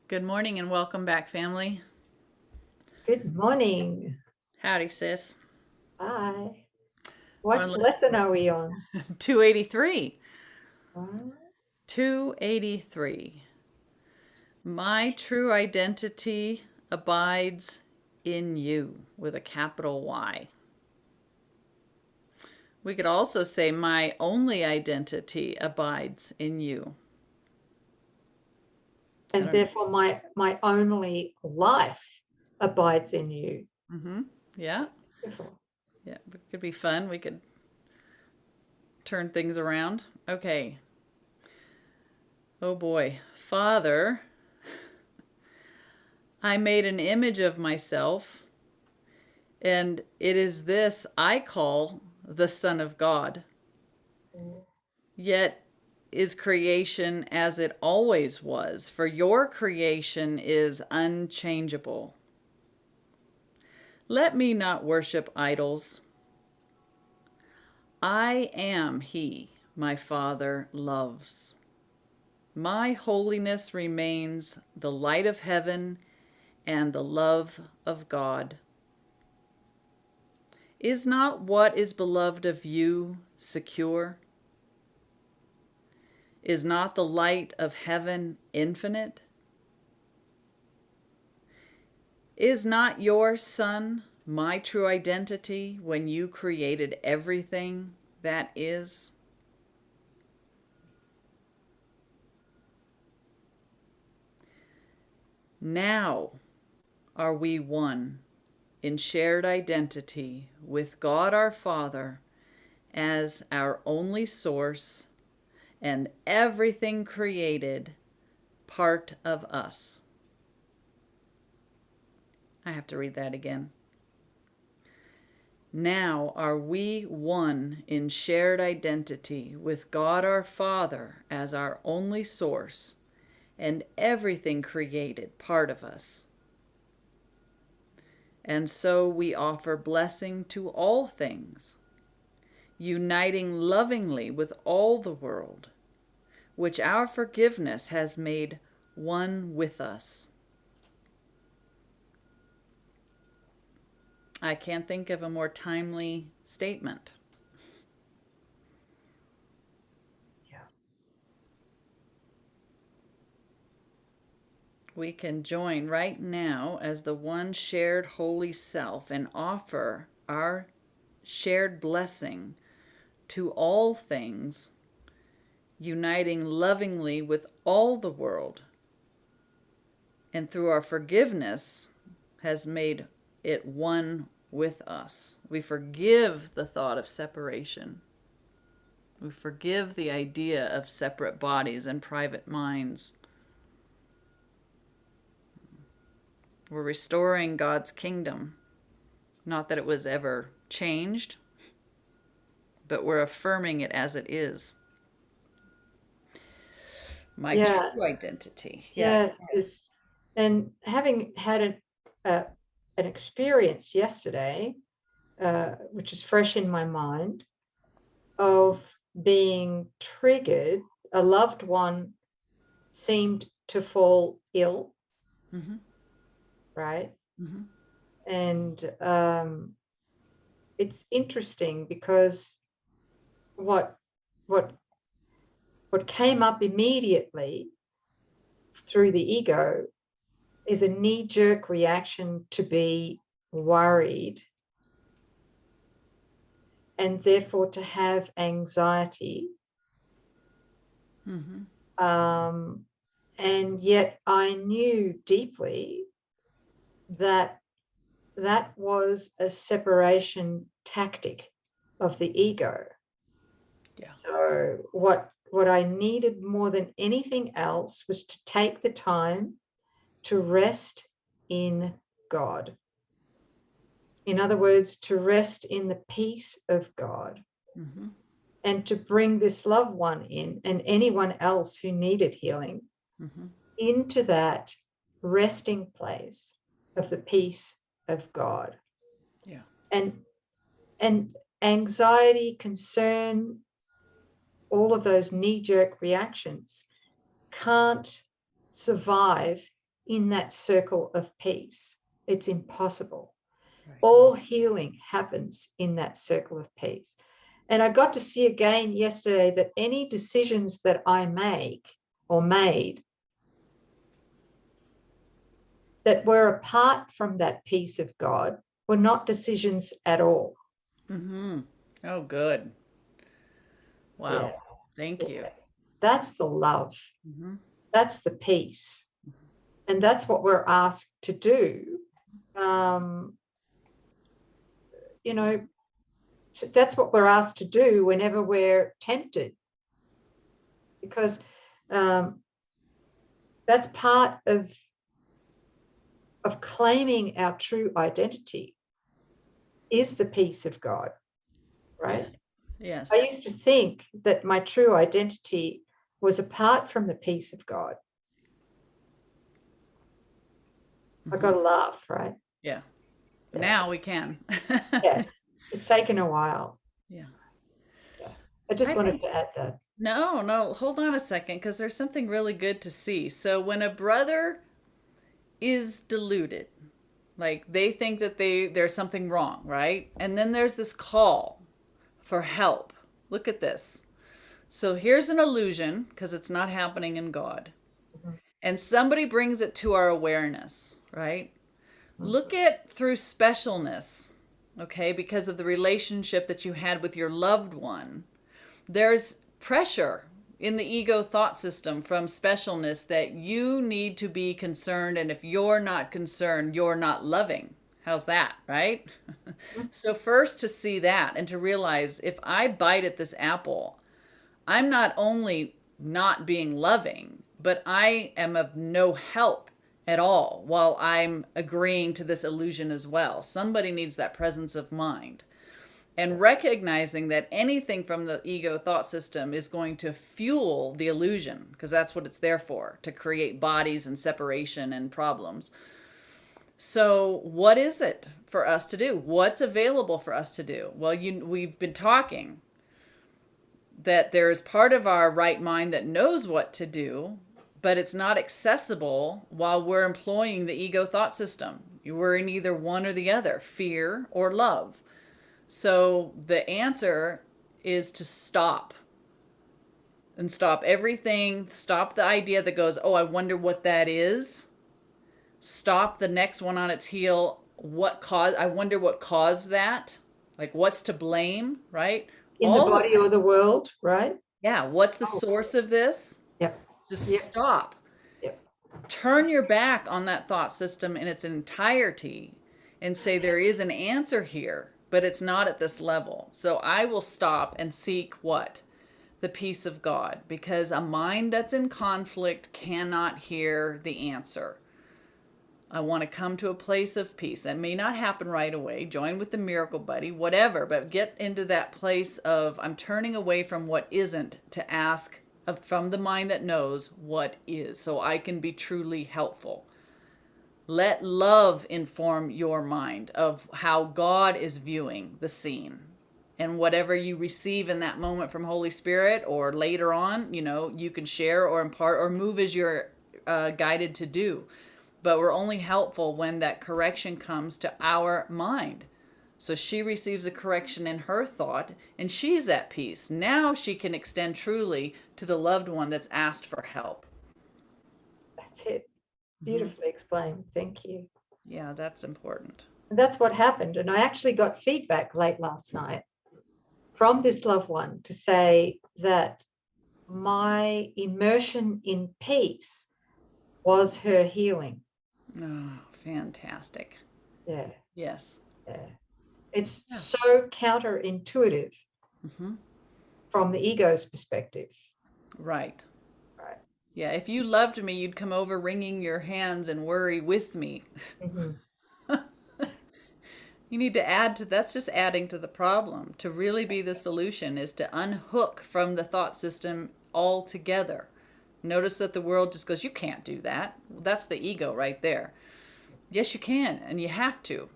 Good morning and welcome back, family. Good morning. Howdy, sis. Hi. We're What on list lesson are we on? 283. Uh, 283. My true identity abides in you with a capital Y. We could also say, my only identity abides in you. I And don't know. therefore my only life abides in you. Mm-hmm. Yeah. Beautiful. Yeah. It could be fun. We could turn things around. Okay. Oh boy. Father, I made an image of myself, and it is this I call the Son of God. Yet is creation as it always was, for your creation is unchangeable. Let me not worship idols. I am he my Father loves. My holiness remains the light of heaven and the love of God. Is not what is beloved of you secure? Is not the light of heaven infinite? Is not your Son my true identity when you created everything that is? Now are we one in shared identity with God our Father as our only source and everything created part of us. I have to read that again. Now are we one in shared identity with God our Father as our only source and everything created part of us. And so we offer blessing to all things, uniting lovingly with all the world, which our forgiveness has made one with us. I can't think of a more timely statement. Yeah. We can join right now as the one shared holy self and offer our shared blessing to all things, uniting lovingly with all the world, and through our forgiveness has made it one with us. We forgive the thought of separation. We forgive the idea of separate bodies and private minds. We're restoring God's kingdom. Not that it was ever changed, but we're affirming it as it is. My Yeah. true identity. Yeah. Yes. And having had uh, an experience yesterday, which is fresh in my mind, of being triggered, a loved one seemed to fall ill, Mm-hmm. right? Mm-hmm. And it's interesting because what what what came up immediately through the ego is a knee-jerk reaction to be worried and therefore to have anxiety. Mm-hmm. Um, and yet I knew deeply that that was a separation tactic of the ego. Yeah. So what I needed more than anything else was to take the time to rest in God. In other words, to rest in the peace of God Mm-hmm. and to bring this loved one in and anyone else who needed healing Mm-hmm. into that resting place of the peace of God. Yeah. And and anxiety, concern, all of those knee-jerk reactions can't survive in that circle of peace. It's impossible. Right. All healing happens in that circle of peace. And I got to see again yesterday that any decisions that I make or made that were apart from that peace of God were not decisions at all. Mm-hmm. Oh, good. Yeah, Wow. Thank you. yeah. That's the love. Mm-hmm. That's the peace. And that's what we're asked to do. You know, that's what we're asked to do whenever we're tempted, because that's part of claiming our true identity is the peace of God, right? Yes. I Yes. used to think that my true identity was apart from the peace of God. I got to laugh, right? Yeah. Yeah. Now we can. Yeah. It's taken a while. Yeah. Yeah. I just I wanted think to add that. no, hold on a second, because there's something really good to see. So when a brother is deluded, like they think that there's something wrong, right? And then there's this call for help. Look at this. So here's an illusion because it's not happening in God. Mhm. And somebody brings it to our awareness, right? Mhm. Look at through specialness, okay, because of the relationship that you had with your loved one. There's pressure in the ego thought system from specialness that you need to be concerned. And if you're not concerned, you're not loving. How's that, right? So, first to see that and to realize if I bite at this apple, I'm not only not being loving, but I am of no help at all while I'm agreeing to this illusion as well. Somebody needs that presence of mind. And recognizing that anything from the ego thought system is going to fuel the illusion, because that's what it's there for, to create bodies and separation and problems. So, what is it for us to do? What's available for us to do? Well, we've been talking that there is part of our right mind that knows what to do, but it's not accessible while we're employing the ego thought system. We're in either one or the other, fear or love. So the answer is to stop and stop everything. Stop the idea that goes, oh, I wonder what that is. Stop the next one on its heel. I wonder what caused that. Like, what's to blame, right? In the All of body it. or the world, right? Yeah. What's the Oh, source of this? yep. Just Yep. stop. Yep. Turn your back on that thought system in its entirety and say there is an answer here, but it's not at this level. So I will stop and seek what? The peace of God, because a mind that's in conflict cannot hear the answer. I want to come to a place of peace. It may not happen right away. Join with the miracle buddy, whatever, but get into that place of I'm turning away from what isn't to ask from the mind that knows what is, so I can be truly helpful. Let love inform your mind of how God is viewing the scene. And whatever you receive in that moment from Holy Spirit or later on, you can share or impart or move as you're guided to do. But we're only helpful when that correction comes to our mind. So she receives a correction in her thought and she's at peace. Now she can extend truly to the loved one that's asked for help. That's it. Mm-hmm. Beautifully explained. Thank you. Yeah, that's important. And that's what happened. And I actually got feedback late last night from this loved one to say that my immersion in peace was her healing. Oh, fantastic. Yeah. Yes. Yeah. It's Yeah. so counterintuitive Mm-hmm. from the ego's perspective. Right. Right. Yeah, if you loved me, you'd come over wringing your hands and worry with me. Mm-hmm. You need to add to that's just adding to the problem. To really be the solution is to unhook from the thought system altogether. Notice that the world just goes, you can't do that. That's the ego right there. Yes, you can, and you have to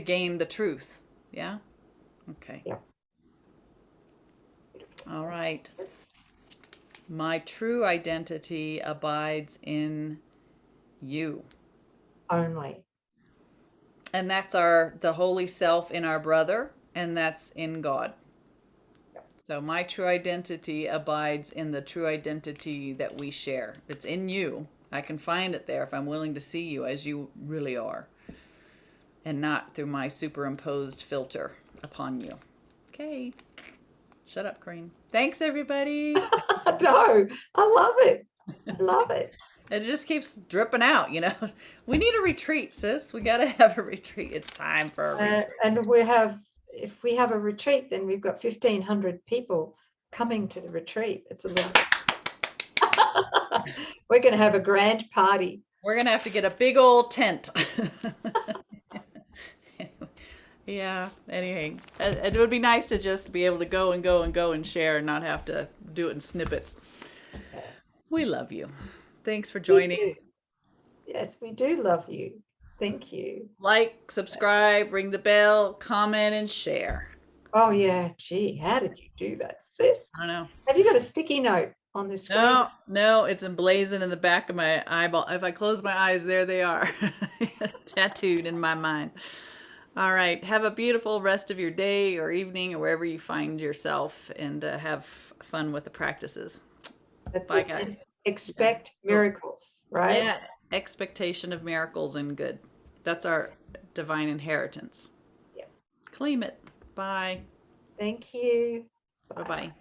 gain the truth. Yeah? Okay. Yeah. All right. Yes. My true identity abides in you. only. And that's the holy self in our brother, and that's in God. So my true identity abides in the true identity that we share. It's in you. I can find it there if I'm willing to see you as you really are, and not through my superimposed filter upon you. Okay. Shut up, Coreen. Thanks, everybody. No, I love it. I love it. It just keeps dripping out, you know. We need a retreat, sis. We got to have a retreat. It's time for a retreat. And if we have a retreat, then we've got 1,500 people coming to the retreat. It's a little bit. We're going to have a grand party. We're going to have to get a big old tent. Yeah, anyway, it would be nice to just be able to go and go and go and share and not have to do it in snippets. We love you. Thanks for joining. Yes, we do love you. Thank you. Like, subscribe, ring the bell, comment, and share. Oh, yeah. Gee, how did you do that, sis? I don't know. Have you got a sticky note on the screen? No, it's emblazoned in the back of my eyeball. If I close my eyes, there they are. Tattooed in my mind. All right. Have a beautiful rest of your day or evening or wherever you find yourself, and have fun with the practices. That's Bye, it. guys. And expect miracles, right? Yeah. Expectation of miracles and good. That's our divine inheritance. Yeah. Claim it. Bye. Thank you. Bye-bye.